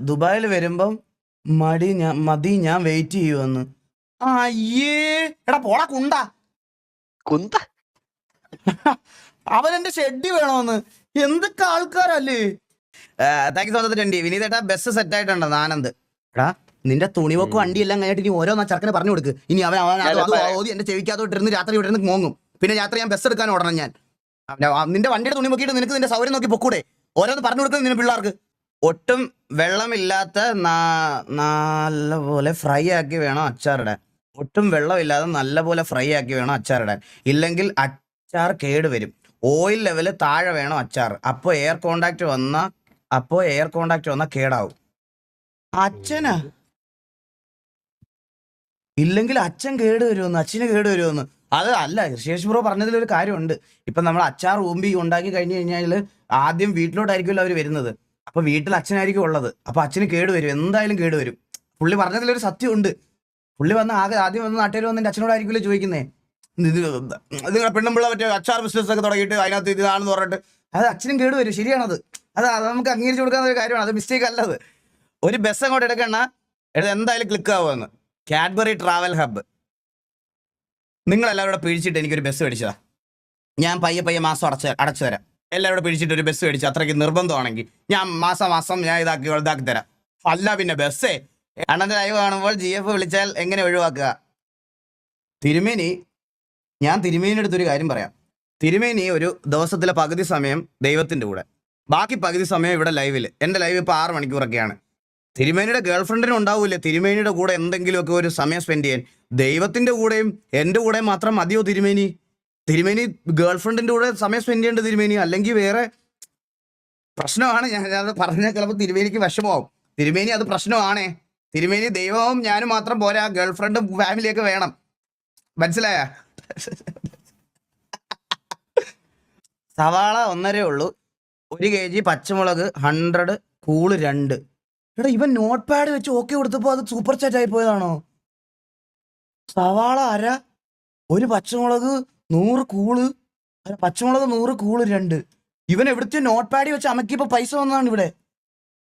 ദുബായിൽ വരുമ്പം മതി ഞാൻ വെയിറ്റ് ചെയ്യുമെന്ന്. അയ്യേ എടാ പോടാ കുണ്ടാ. കുന്ത അവനെന്റെ ഷെഡ് വേണോന്ന്. എന്തൊക്കെ ആൾക്കാരല്ലേ. Thank you so much twenty. വിനീതേട്ടാ ബസ് സെറ്റ് ആയിട്ടുണ്ടോ ആനന്ദ്? എടാ നിന്റെ തുണിവൊക്കെ വണ്ടിയെല്ലാം കഴിഞ്ഞിട്ട് ഇനി ഓരോ ചെറുക്കനെ പറഞ്ഞു കൊടുക്ക്. ഇനി അവൻ അത് ഓതി എന്റെ ചെവിക്കാത്തോട്ടിരുന്ന് രാത്രി ഇവിടെ മോങ്ങും. പിന്നെ രാത്രി ഞാൻ ബസ് എടുക്കാൻ ഓടണം. ഞാൻ നിന്റെ വണ്ടിയുടെ തുണി നോക്കിയിട്ട് നിനക്ക് നിന്റെ സൗകര്യം നോക്കി പൊക്കൂടെ? ഓരോന്ന് പറഞ്ഞു കൊടുക്കുന്നത് നിന്റെ പിള്ളേർക്ക്. ഒട്ടും വെള്ളമില്ലാത്ത നല്ലപോലെ ഫ്രൈ ആക്കി വേണം അച്ചാറിടാൻ. ഒട്ടും വെള്ളമില്ലാതെ നല്ലപോലെ ഫ്രൈ ആക്കി വേണം അച്ചാറിടാൻ. ഇല്ലെങ്കിൽ അച്ചാർ കേടുവരും. ഓയിൽ ലെവല് താഴെ വേണം അച്ചാർ. അപ്പോൾ എയർ കോണ്ടാക്ട് വന്നാൽ കേടാവും. അച്ഛനാ ഇല്ലെങ്കിൽ അച്ഛൻ കേടുവരുമെന്ന്, അച്ഛന് കേടുവരുമെന്ന്. അത് അല്ല, ഋഷേഷ് ബ്രോ പറഞ്ഞതിലൊരു കാര്യമുണ്ട്. ഇപ്പം നമ്മൾ അച്ചാർ ഊമ്പി ഉണ്ടാക്കി കഴിഞ്ഞു കഴിഞ്ഞാൽ ആദ്യം വീട്ടിലോട്ടായിരിക്കുമല്ലോ അവർ വരുന്നത്. അപ്പൊ വീട്ടിൽ അച്ഛനായിരിക്കും ഉള്ളത്. അപ്പൊ അച്ഛന് കേടുവരും, എന്തായാലും കേടുവരും. പുള്ളി പറഞ്ഞതിലൊരു സത്യമുണ്ട്. പുള്ളി ആദ്യം വന്ന് നാട്ടുകാർ വന്ന് എൻ്റെ അച്ഛനോടായിരിക്കുമല്ലോ ചോദിക്കുന്നേ, നിങ്ങളെ പെണ്ണുമ്പിള്ള മറ്റേ അച്ചാർ ബിസിനസ് ഒക്കെ തുടങ്ങിയിട്ട് അതിനകത്ത് ഇതാണെന്ന് പറഞ്ഞിട്ട്. അത് അച്ഛനും കേടുവരും, ശരിയാണത്. അത് നമുക്ക് അംഗീകരിച്ചു കൊടുക്കാവുന്ന ഒരു കാര്യമാണ്. അത് മിസ്റ്റേക്ക് അല്ലത്. ഒരു ബസ് അങ്ങോട്ട് എടുക്കണ എന്തായാലും ക്ലിക്ക് ആവുമെന്ന്. കാഡ്ബറി ട്രാവൽ ഹബ്ബ് നിങ്ങളെല്ലാവരും കൂടെ പിഴിച്ചിട്ട് എനിക്കൊരു ബസ് മേടിച്ചതാ. ഞാൻ പയ്യെ മാസം അടച്ചു തരാം. എല്ലാവരും പിഴിച്ചിട്ട് ഒരു ബസ് മേടിച്ചു. അത്രയ്ക്ക് നിർബന്ധമാണെങ്കിൽ ഞാൻ മാസം ഞാൻ ഇതാക്കി തരാം. അല്ല പിന്നെ ബസ്സേ അണ്ണന്റെ ലൈവ് കാണുമ്പോൾ GF വിളിച്ചാൽ എങ്ങനെ ഒഴിവാക്കുക? തിരുമേനി, ഞാൻ തിരുമേനിയുടെ അടുത്തൊരു കാര്യം പറയാം. തിരുമേനി ഒരു ദിവസത്തിലെ പകുതി സമയം ദൈവത്തിൻ്റെ കൂടെ, ബാക്കി പകുതി സമയം ഇവിടെ ലൈവിൽ. എൻ്റെ ലൈവ് ഇപ്പോൾ 6 മണിക്കൂറൊക്കെയാണ്. തിരുമേനിയുടെ ഗേൾഫ്രണ്ടിനും ഉണ്ടാവില്ലേ തിരുമേനിയുടെ കൂടെ എന്തെങ്കിലുമൊക്കെ ഒരു സമയം സ്പെൻഡ് ചെയ്യാൻ? ദൈവത്തിൻ്റെ കൂടെയും എൻ്റെ കൂടെയും മാത്രം മതിയോ തിരുമേനി? ഗേൾഫ്രണ്ടിൻ്റെ കൂടെ സമയം സ്പെൻഡ് ചെയ്യേണ്ട തിരുമേനി. അല്ലെങ്കിൽ വേറെ പ്രശ്നമാണ്. ഞാൻ പറഞ്ഞാൽ ചിലപ്പോൾ തിരുമേനിക്ക് വിഷമമാവും. തിരുമേനി അത് പ്രശ്നമാണേ. തിരുമേനി ദൈവവും ഞാനും മാത്രം പോരാ, ഗേൾഫ്രണ്ടും ഫാമിലിയൊക്കെ വേണം. മനസ്സിലായ? സവാള 1.5 ഉള്ളൂ. 1 kg പച്ചമുളക് 100 കൂള് 2. എടാ ഇവൻ നോട്ട് പാഡ് വെച്ച് ഓക്കെ കൊടുത്തപ്പോൾ അത് സൂപ്പർ ചാറ്റ് ആയി പോയതാണോ? സവാള 1/2, 1 പച്ചമുളക് 100 കൂള്, പച്ചമുളക് 100 കൂള് 2. ഇവൻ എവിടുത്തെ നോട്ട് പാഡ് വെച്ച് അമക്കിയപ്പോൾ പൈസ വന്നതാണ് ഇവിടെ.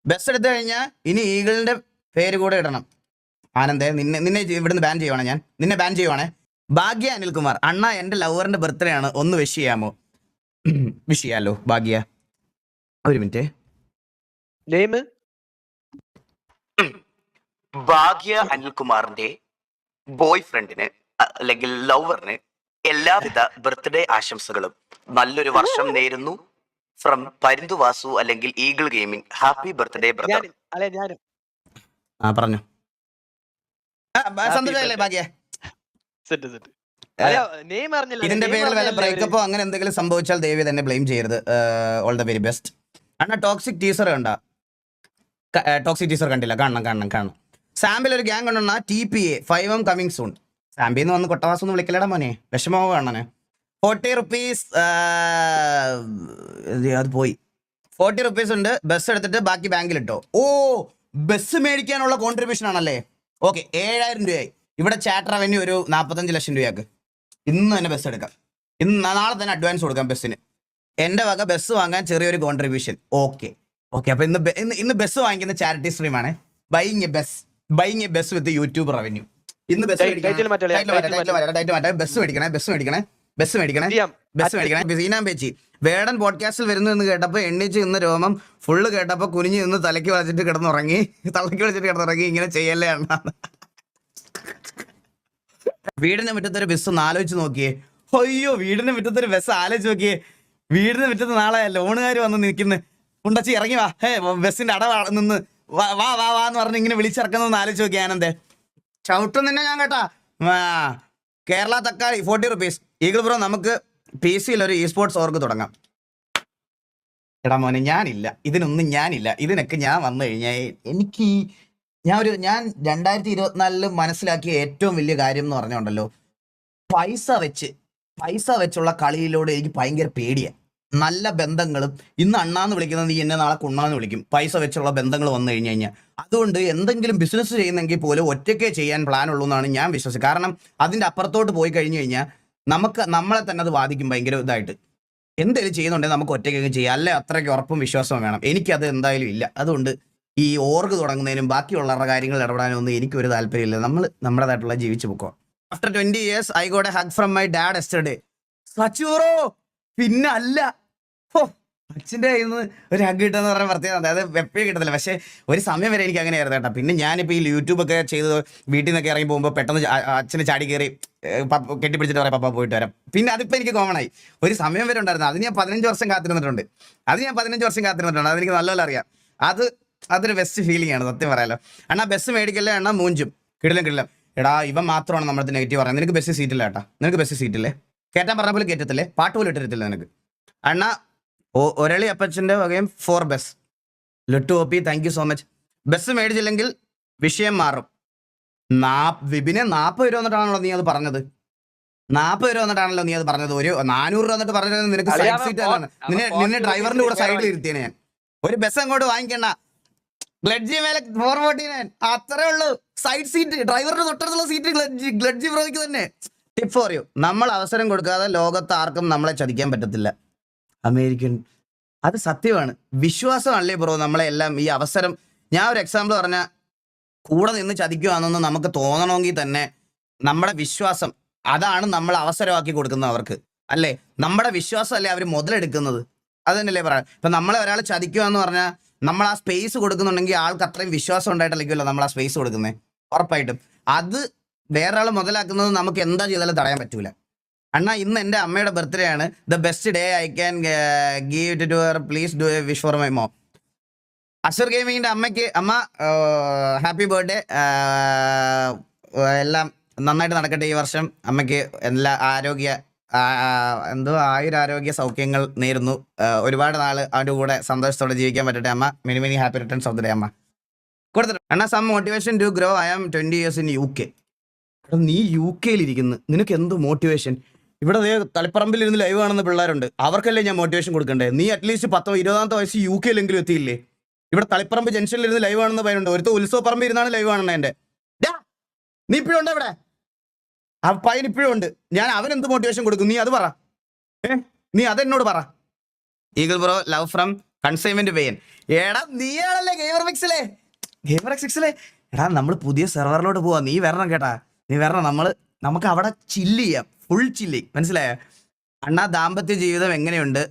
ബസ് എടുത്തു കഴിഞ്ഞാൽ ഇനി ഈഗിളിന്റെ പേര് കൂടെ ഇടണം. ആനന്ദേ, നിന്നെ ഇവിടുന്ന് ബാൻ ചെയ്യുവാണേ. നിന്നെ ബാൻ ചെയ്യുവാണേ. ഭാഗ്യ അനിൽകുമാർ, അണ്ണ എൻ്റെ ലവറിന്റെ ബർത്ത്ഡേ ആണ്, ഒന്ന് വിഷ് ചെയ്യാമോ? വിഷ് ചെയ്യാലോ ഭാഗ്യ. ഒരു മിനിറ്റ്. നെയിം ഭാഗ്യ അനിൽകുമാറിന്റെ ബോയ് ഫ്രണ്ടിന് അല്ലെങ്കിൽ ലവറിന് എല്ലാവിധ ബർത്ത്ഡേ ആശംസകളും. നല്ലൊരു വർഷം നേരുന്നു. ഫ്രം പരിന്തുവാസു അല്ലെങ്കിൽ eagle gaming. Happy birthday brother. പറഞ്ഞു. സന്തോഷമല്ലേ ഭാഗ്യ? ഇതിന്റെ പേരിൽ വല്ല ബ്രേക്കപ്പോ അങ്ങനെ എന്തെങ്കിലും സംഭവിച്ചാൽ ദയവ് തന്നെ ബ്ലെയിം ചെയ്യരുത്. All the very best. Anna toxic teaser കണ്ട? ടോക്സിക് ടീസർ കണ്ടില്ല? കാണണം. സാമ്പിൾ ഒരു ഗ്യാങ് കൊണ്ടുവന്ന TPA 5M കമ്മിങ് സൂൺ. സാമ്പിന്ന് വന്ന് കൊട്ടവാസം ഒന്ന് വിളിക്കലടാ മോനെ, വിഷമമോ കാണാനെ. 40 rupees. അത് പോയി. 40 rupees ഉണ്ട്. ബസ് എടുത്തിട്ട് ബാക്കി ബാങ്കിൽ ഇട്ടോ. ഓ, ബസ് മേടിക്കാനുള്ള കോൺട്രിബ്യൂഷൻ ആണല്ലേ? ഓക്കെ, 7000 രൂപയായി. ഇവിടെ ചാറ്റ് റവന്യൂ ഒരു 45 ലക്ഷം രൂപയാക്ക്. ഇന്ന് തന്നെ ബസ് എടുക്കാം. നാളെ തന്നെ അഡ്വാൻസ് കൊടുക്കാം ബസ്സിന്. എൻ്റെ വക ബസ് വാങ്ങാൻ ചെറിയൊരു കോൺട്രിബ്യൂഷൻ. ഓക്കെ. അപ്പൊ ഇന്ന് ബസ് വാങ്ങിക്കുന്ന ചാരിറ്റി സ്ട്രീമാണ്. Buying a bus with YouTube revenue. ഇന്ന് ബസ് മേടിക്കണേ. സീനാൻ പേച്ചി വേടൻ പോഡ്കാസ്റ്റിൽ വരുന്നു എന്ന് കേട്ടപ്പോൾ എണ്ണിച്ച് ഇന്ന് രോമം ഫുള്ള് കേട്ടപ്പോൾ കുനിഞ്ഞ് നിന്ന് തലയ്ക്ക് വിളിച്ചിട്ട് കിടന്നുറങ്ങി. ഇങ്ങനെ ചെയ്യല്ലേ അണ്ണ. വീടിന്റെ മുറ്റത്തൊരു ബസ് ഒന്ന് ആലോചിച്ച് നോക്കിയേ. അയ്യോ, വീടിന്റെ മുറ്റത്തൊരു ബസ് ആലോചിച്ച് നോക്കിയേ. വീടിന്റെ മുറ്റത്ത് നാളെ ലോണുകാർ വന്ന് നിൽക്കുന്നു. ഉണ്ടച്ചി ഇറങ്ങി വാ, ബസ്സിന്റെ നിന്ന് വാ എന്ന് പറഞ്ഞ് ഇങ്ങനെ വിളിച്ചിറക്കുന്നൊന്ന് ആലോചിച്ച് നോക്കി. ആനന്ദേ ചവിട്ടും തന്നെ ഞാൻ കേട്ടാ. കേരള തക്കാളി 40 rupees. ഈഗിൾ ബ്രോ, നമുക്ക് PC ഒരു eSports org തുടങ്ങാം. എടാ മോനെ, ഞാനില്ല. ഇതിനൊക്കെ ഞാൻ വന്നു കഴിഞ്ഞാൽ ഞാൻ 2024 മനസ്സിലാക്കിയ ഏറ്റവും വലിയ കാര്യം എന്ന് പറഞ്ഞുകൊണ്ടല്ലോ, പൈസ വെച്ചുള്ള കളിയിലൂടെ എനിക്ക് ഭയങ്കര പേടിയാണ്. നല്ല ബന്ധങ്ങളും, ഇന്ന് അണ്ണാന്ന് വിളിക്കുന്നത് നീ എന്നെ നാളെ കുണ്ണാന്ന് വിളിക്കും. പൈസ വെച്ചുള്ള ബന്ധങ്ങൾ വന്നു കഴിഞ്ഞാൽ അതുകൊണ്ട് എന്തെങ്കിലും ബിസിനസ് ചെയ്യുന്നെങ്കിൽ പോലും ഒറ്റയ്ക്കേ ചെയ്യാൻ പ്ലാൻ ഉള്ളൂ എന്നാണ് ഞാൻ വിശ്വസിക്കുന്നത്. കാരണം അതിൻ്റെ അപ്പുറത്തോട്ട് പോയി കഴിഞ്ഞു കഴിഞ്ഞാൽ നമ്മളെ തന്നെ അത് ബാധിക്കും ഭയങ്കര ഇതായിട്ട്. എന്തെങ്കിലും ചെയ്യുന്നുണ്ടെങ്കിൽ നമുക്ക് ഒറ്റയ്ക്കൊക്കെ ചെയ്യാം. അല്ലെ അത്രയ്ക്ക് ഉറപ്പും വിശ്വാസവും വേണം. എനിക്കത് എന്തായാലും ഇല്ല. അതുകൊണ്ട് ഈ ഓർഗ് തുടങ്ങുന്നതിനും ബാക്കിയുള്ളവരുടെ കാര്യങ്ങൾ ഇടപെടാനും ഒന്നും എനിക്കൊരു താല്പര്യമില്ല. നമ്മൾ നമ്മുടേതായിട്ടുള്ള ജീവിച്ചു പോക്കോ. After 20 years I got a hug from my dad yesterday. സച്ചൂറോ പിന്നെ അല്ല, ഓ അച്ഛൻ്റെ കയ്യിൽ നിന്ന് ഒരു ഹഗ് കിട്ടുമെന്ന് പറഞ്ഞ പ്രത്യേകത. അതായത് എപ്പോഴും കിട്ടത്തില്ല, പക്ഷേ ഒരു സമയം വരെ എനിക്ക് അങ്ങനെ ആയിരുന്നു കേട്ടോ. പിന്നെ ഞാനിപ്പോൾ ഈ യൂട്യൂബൊക്കെ ചെയ്ത് വീട്ടിൽ നിന്നൊക്കെ ഇറങ്ങി പോകുമ്പോൾ പെട്ടെന്ന് അച്ഛന് ചാടി കയറി കെട്ടിപ്പിടിച്ചിട്ട് പറയാം പപ്പ പോയിട്ട് വരാം. പിന്നെ അതിപ്പോൾ എനിക്ക് കോമൺ ആയി. ഒരു സമയം വരെ ഉണ്ടായിരുന്നു, അത് ഞാൻ 15 വർഷം കാത്തിരുന്നിട്ടുണ്ട്. അതെനിക്ക് നല്ലപോലെ അറിയാം. അതൊരു ബെസ്റ്റ് ഫീലിംഗ് ആണ് സത്യം പറയാലോ. അണ്ണാ ബസ് മേടിക്കല്ലേ അണ്ണാ, മൂഞ്ചും കിടിലം. എടാ ഇവൻ മാത്രമാണ് നമ്മുടെ നെഗറ്റീവ് പറയുന്നത്. നിനക്ക് ബസ് സീറ്റില്ല കേട്ടാ, നിനക്ക് ബസ് സീറ്റില്ലേ, കയറ്റാൻ പറഞ്ഞ പോലെ കയറ്റത്തില്ലേ, പാട്ട് പോലും ഇട്ടിരത്തില്ല നിനക്ക്. അണ്ണാ ഒരളി അപ്പച്ചൻ്റെ വകയും 4 ബസ് ലുട്ടു OP, thank you so much. Bus മേടിച്ചില്ലെങ്കിൽ വിഷയം മാറും. വിപിനെ 40 രൂപ വന്നിട്ടാണല്ലോ നീ അത് പറഞ്ഞത്. 40 രൂപ വന്നിട്ടാണല്ലോ നീ അത് പറഞ്ഞത്. ഒരു 400 രൂപ വന്നിട്ട് പറഞ്ഞത് നിനക്ക് സൈഡ് സീറ്റ് ആണ്. നിന്നെ ഡ്രൈവറിന്റെ കൂടെ സൈഡിൽ ഇരുത്തിയാണ് ഞാൻ. ഒരു ബസ് അങ്ങോട്ട് വാങ്ങിക്കണ്ട. ഗ്ലഡ്ജി മേലെ 449 അത്രേ ഉള്ളൂ. സൈഡ് സീറ്റ്, ഡ്രൈവറിന്റെ തൊട്ടടുത്തുള്ള സീറ്റ് ഗ്ലഡ്ജി ബ്രോയ്ക്ക് തന്നെ. ടിപ്പ് ഫോർ യു, നമ്മൾ അവസരം കൊടുക്കാതെ ലോകത്ത് ആർക്കും നമ്മളെ ചതിക്കാൻ പറ്റത്തില്ല. അമേരിക്കൻ, അത് സത്യമാണ്. വിശ്വാസമല്ലേ ബ്രോ നമ്മളെ എല്ലാം ഈ അവസരം. ഞാൻ ഒരു എക്സാമ്പിൾ പറഞ്ഞാൽ, കൂടെ നിന്ന് ചതിക്കുവാണെന്ന് നമുക്ക് തോന്നണമെങ്കിൽ തന്നെ നമ്മുടെ വിശ്വാസം അതാണ് നമ്മൾ അവസരമാക്കി കൊടുക്കുന്നത് അവർക്ക്, അല്ലേ? നമ്മുടെ വിശ്വാസം അല്ലേ അവർ മുതലെടുക്കുന്നത്. അത് തന്നെയല്ലേ പറയാം. ഇപ്പം നമ്മളെ ഒരാൾ ചതിക്കുവാന്ന് പറഞ്ഞാൽ നമ്മൾ ആ സ്പേസ് കൊടുക്കുന്നുണ്ടെങ്കിൽ ആൾക്ക് അത്രയും വിശ്വാസം ഉണ്ടായിട്ടല്ലേക്കുമല്ലോ നമ്മൾ ആ സ്പേസ് കൊടുക്കുന്നത്. ഉറപ്പായിട്ടും അത് വേറൊരാൾ മുതലാക്കുന്നത് നമുക്ക് എന്താ ചെയ്താലും തടയാൻ പറ്റൂല. അണ്ണാ ഇന്ന് എൻ്റെ അമ്മയുടെ ബർത്ത്ഡേ ആണ്. The best day I can give it to her, please do a wish for my mom. Asher ഗെയിമിങ്ങിൻ്റെ അമ്മയ്ക്ക്, അമ്മ ഹാപ്പി ബർത്ത്ഡേ. എല്ലാം നന്നായിട്ട് നടക്കട്ടെ ഈ വർഷം. അമ്മയ്ക്ക് എല്ലാ ആയുരാരോഗ്യ സൗഖ്യങ്ങൾ നേരുന്നു. ഒരുപാട് നാൾ അവൻ്റെ കൂടെ സന്തോഷത്തോടെ ജീവിക്കാൻ പറ്റട്ടെ അമ്മ. Many happy returns of the day അമ്മ. കൊടുത്തിട്ട് അണ്ണാ some motivation to grow. I am 20 years in UK. നീ UK ഇരിക്കുന്നു, നിനക്ക് എന്ത് മോട്ടിവേഷൻ? ഇവിടെ തളിപ്പറമ്പിൽ ഇരുന്ന് ലൈവ് കാണുന്ന പിള്ളേരുണ്ട്, അവർക്കല്ലേ ഞാൻ മോട്ടിവേഷൻ കൊടുക്കണ്ടേ? നീ അറ്റ്ലീസ്റ്റ് 10-20 വയസ്സ് UK എത്തിയില്ലേ? ഇവിടെ തളിപ്പറമ്പ് ജംഗ്ഷനിൽ ഇരുന്ന് ലൈവ് കാണുന്ന പയ്യനുണ്ട്. ഒരുത്ത ഉത്സവപ്പറമ്പ് ഇരുന്നാണ് ലൈവ് കാണുന്നത്. എൻ്റെ നീ ഇപ്പോഴും ഉണ്ട് ഇവിടെ? ആ പയ്യൻ ഇപ്പോഴും ഉണ്ട്. ഞാൻ അവനെന്ത് മോട്ടിവേഷൻ കൊടുക്കും? നീ അത് പറ. നീ അതെന്നോട് പറ. Eagle bro, love from consignment Wayan. എടാ നീയാണല്ലേ ഗെയിമർ എക്സിലെ. എടാ നമ്മൾ പുതിയ സെർവറിലോട്ട് പോവാ, നീ വരണം കേട്ടാ. നീ വരണം. നമുക്ക് അവിടെ ചില്ല് ചെയ്യാം, ഫുൾ ചില്ല്. മനസ്സിലായ അണ്ണാ? ദാമ്പത്യ ജീവിതം എങ്ങനെയുണ്ട്?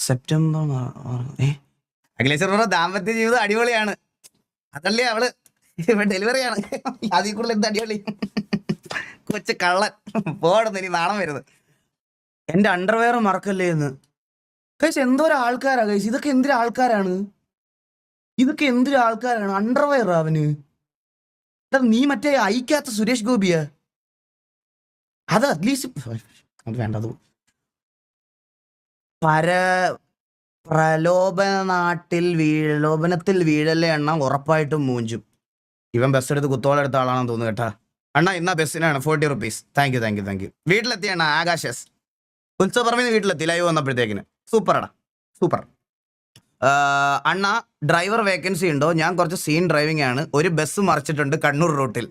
സെപ്റ്റംബർ അഖിലേശ്വർ ബ്രോ, ദാമ്പത്യ ജീവിതം അടിപൊളിയാണ്. അതല്ലേ അവള് ഡെലിവറിയാണ്, അതിൽ കൂടുതൽ എന്ത് അടിപൊളി. കൊച്ചു കള്ളൻ പോടുന്നു, ഇനി നാണം വരുന്നത്. എൻ്റെ അണ്ടർവെയർ മറക്കല്ലേ എന്ന്. കഴിച്ച് എന്തോരം ആൾക്കാരാ കഴിച്ച്. ഇതൊക്കെ എന്തൊരു ആൾക്കാരാണ്. അണ്ടർവെയർ അവന്. നീ മറ്റേ അയക്കാത്ത സുരേഷ് ഗോപിയാ? അത് അറ്റ്ലീസ്റ്റ് അത് വേണ്ടത്. പ്രലോഭനത്തിൽ വീഴല്ലേ അണ്ണ, ഉറപ്പായിട്ടും മൂഞ്ചും. ഇവൻ ബസ് എടുത്ത് കുത്തോളെടുത്ത ആളാണെന്ന് തോന്നുന്നു കേട്ടാ. അണ്ണാ ഇന്നാ ബസ്സിനാണ് 40 rupees. Thank you. വീട്ടിലെത്തി അണ്ണാ. ആകാശസ് ഉത്സവപ്പറമ്പിൽ നിന്ന് വീട്ടിലെത്തി ലൈവ് വന്നപ്പോഴത്തേക്കിന്. സൂപ്പറാടാ, സൂപ്പർ. അണ്ണ ഡ്രൈവർ വേക്കൻസി ഉണ്ടോ? ഞാൻ കുറച്ച് സീൻ ഡ്രൈവിംഗ് ആണ്. ഒരു ബസ് മറിച്ചിട്ടുണ്ട് കണ്ണൂർ റൂട്ടിൽ.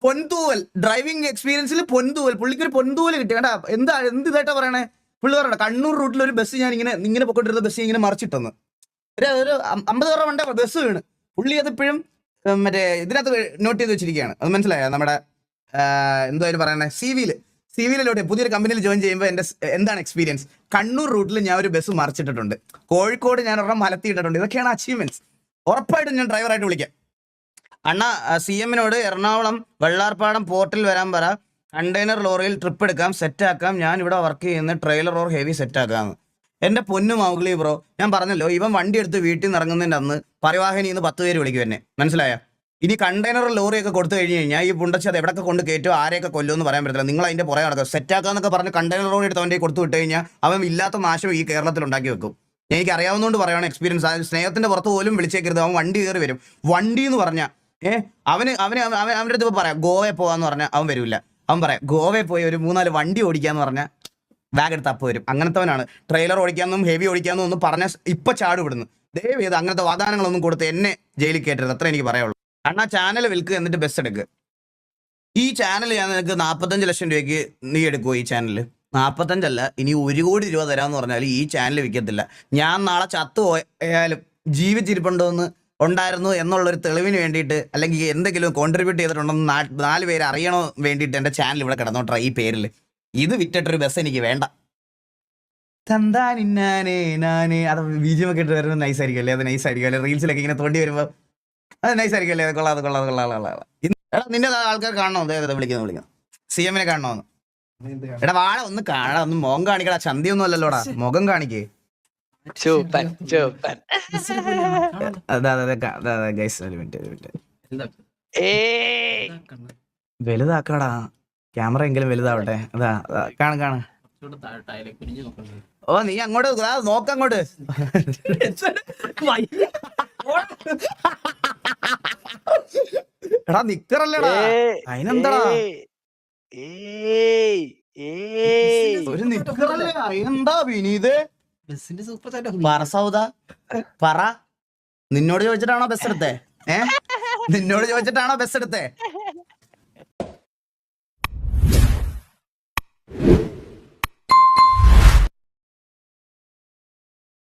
പൊൻതൂവൽ ഡ്രൈവിംഗ് എക്സ്പീരിയൻസിൽ പൊൻതൂവൽ. പുള്ളിക്കൊരു പൊൻതൂവൽ കിട്ടി കേട്ടാ. എന്ത് ഇതായിട്ടാ പറയണേ? പുള്ളി പറയണ കണ്ണൂർ റൂട്ടിൽ ഒരു ബസ് ഞാൻ ഇങ്ങനെ പൊക്കൊണ്ടിരുന്ന ബസ് ഇങ്ങനെ മറിച്ചിട്ടെന്ന്. ഒരു 50 രൂപ വേണ്ട ബസ് വീണ്. പുള്ളി അതിപ്പോഴും മറ്റേ ഇതിനകത്ത് നോട്ട് ചെയ്ത് വെച്ചിരിക്കുകയാണ്. അത് മനസ്സിലായോ? നമ്മുടെ എന്തായാലും പറയണേ, സി വിയിലോട്ട് പുതിയൊരു കമ്പനിയിൽ ജോയിൻ ചെയ്യുമ്പോൾ എൻ്റെ എന്താണ് എക്സ്പീരിയൻസ്? കണ്ണൂർ റൂട്ടിൽ ഞാൻ ഒരു ബസ് മറിച്ചിട്ടിട്ടുണ്ട്. കോഴിക്കോട് ഞാൻ ഒരെണ്ണം മലത്തിയിട്ടിട്ടുണ്ട്. ഇതൊക്കെയാണ് അച്ചീവ്മെന്റ്സ്. ഉറപ്പായിട്ടും ഞാൻ ഡ്രൈവറായിട്ട് വിളിക്കാം. അണ്ണ CM-നോട് എറണാകുളം വെള്ളാർപ്പാടം പോർട്ടിൽ വരാൻ പറ. കണ്ടെയ്നർ ലോറിയിൽ ട്രിപ്പ് എടുക്കാം, സെറ്റാക്കാം. ഞാൻ ഇവിടെ വർക്ക് ചെയ്യുന്ന ട്രെയിലർ ഓർ ഹെവി സെറ്റാക്കാമെന്ന്. എൻ്റെ പൊന്നു മൗഗ്ലി ബ്രോ, ഞാൻ പറഞ്ഞല്ലോ ഇവൻ വണ്ടി എടുത്ത് വീട്ടിൽ നിന്ന് ഇറങ്ങുന്നതിൻ്റെ അന്ന് പരിവാഹനിന്ന് 10 പേര് വിളിക്കും എന്നെ. മനസ്സിലായ? ഇനി കണ്ടെയ്നർ ലോറിയൊക്കെ കൊടുത്തു കഴിഞ്ഞാൽ ഈ പുണ്ടച്ച് അത് എവിടെയൊക്കെ കൊണ്ട് കയറ്റും, ആരെയൊക്കെ കൊല്ലുമെന്ന് പറയാൻ പറ്റില്ല. നിങ്ങൾ അതിൻ്റെ പുറകെ നടക്കുക. സെറ്റാക്കാന്നൊക്കെ പറഞ്ഞ് കണ്ടെയ്നർ ലോറി എടുത്ത് അവൻ്റെ കൊടുത്തു വിട്ട് കഴിഞ്ഞാൽ അവൻ ഇല്ലാത്ത നാശം ഈ കേരളത്തിൽ ഉണ്ടാക്കി വെക്കും. എനിക്ക് അറിയാവുന്നതുകൊണ്ട് പറയുകയാണ്, എക്സ്പീരിയൻസ്. സ്നേഹത്തിൻ്റെ പുറത്ത് പോലും വിളിച്ചേക്കരുത്. അവൻ വണ്ടി കയറി വരും. വണ്ടി എന്ന് പറഞ്ഞാൽ അവൻ്റെ അടുത്ത് ഇപ്പോൾ പറയാം ഗോവയിൽ പോകാമെന്ന് പറഞ്ഞാൽ അവൻ വരില്ല. അവൻ പറയാം ഗോവയിൽ പോയി ഒരു 3-4 വണ്ടി ഓടിക്കാന്ന് പറഞ്ഞാൽ ബാഗ് എടുത്ത് അപ്പ് വരും. അങ്ങനത്തവനാണ്. ട്രെയിലർ ഓടിക്കാമെന്നും ഹെവി ഓടിക്കാമെന്നും ഒന്നും പറഞ്ഞാൽ ഇപ്പം ചാടുവിടുന്നു. ദയവ് ചെയ്ത് അങ്ങനത്തെ വാഗ്ദാനങ്ങളൊന്നും കൊടുത്ത് എന്നെ ജയിലിൽ കയറ്റരുത്. അത്ര എനിക്ക് പറയുള്ളൂ. അണ്ണാ ചാനൽ വിൽക്കുക, എന്നിട്ട് ബസ് എടുക്കുക. ഈ ചാനൽ ഞാൻ നിനക്ക് 45 ലക്ഷം രൂപയ്ക്ക് നീ എടുക്കുമോ? ഈ ചാനൽ 45 ഇനി 1 കോടി രൂപ തരാമെന്ന് പറഞ്ഞാൽ ഈ ചാനൽ വിൽക്കത്തില്ല. ഞാൻ നാളെ ചത്തു പോയാലും ജീവിച്ചിരിപ്പുണ്ടോ എന്ന് ഉണ്ടായിരുന്നു എന്നുള്ളൊരു തെളിവിന് വേണ്ടിയിട്ട്, അല്ലെങ്കിൽ എന്തെങ്കിലും കോൺട്രിബ്യൂട്ട് ചെയ്തിട്ടുണ്ടെന്ന് 4 പേര് അറിയണോ വേണ്ടിയിട്ട് എൻ്റെ ചാനൽ ഇവിടെ കിടന്നോട്ടെ ഈ പേരിൽ. ഇത് വിറ്റിട്ടൊരു ബസ് എനിക്ക് വേണ്ട. അത് ബീജിയം ഒക്കെ ഇട്ട് വരുമ്പോൾ നൈസ് ആയിരിക്കും അല്ലേ? അത് നൈസ് ആയിരിക്കും അല്ലെ? റീൽസിലൊക്കെ ഇങ്ങനെ തോണ്ടി വരുമ്പോൾ അത് നൈസ് ആയിരിക്കും അല്ലേ? കൊള്ളാം. എടാ നിന്റെ ആൾക്കാർ കാണണോ? വിളിക്കുന്നു CM-നെ കാണണോന്ന്. എടാ വാഴ ഒന്ന് കാണാ, ഒന്ന് മുഖം കാണിക്കടാ. ചന്തിയൊന്നും അല്ലല്ലോടാ, മുഖം കാണിക്കേ. ചൂപ്പൻ. വലുതാക്കടാ, ക്യാമറ എങ്കിലും വലുതാവട്ടെ. അതാ കാണ. ഓ നീ അങ്ങോട്ട് നോക്കങ്ങോട്ട്. എടാ നിക്കറല്ലേടാ, അതിനെന്താടാ ഒരു നിക്കറല്ലേ? അതിനെന്താ വിനീത്? പറ സൗദ പറ. നിന്നോട് ചോദിച്ചിട്ടാണോ ബസ് എടുത്തേ? നിന്നോട് ചോദിച്ചിട്ടാണോ ബസ് എടുത്തേ?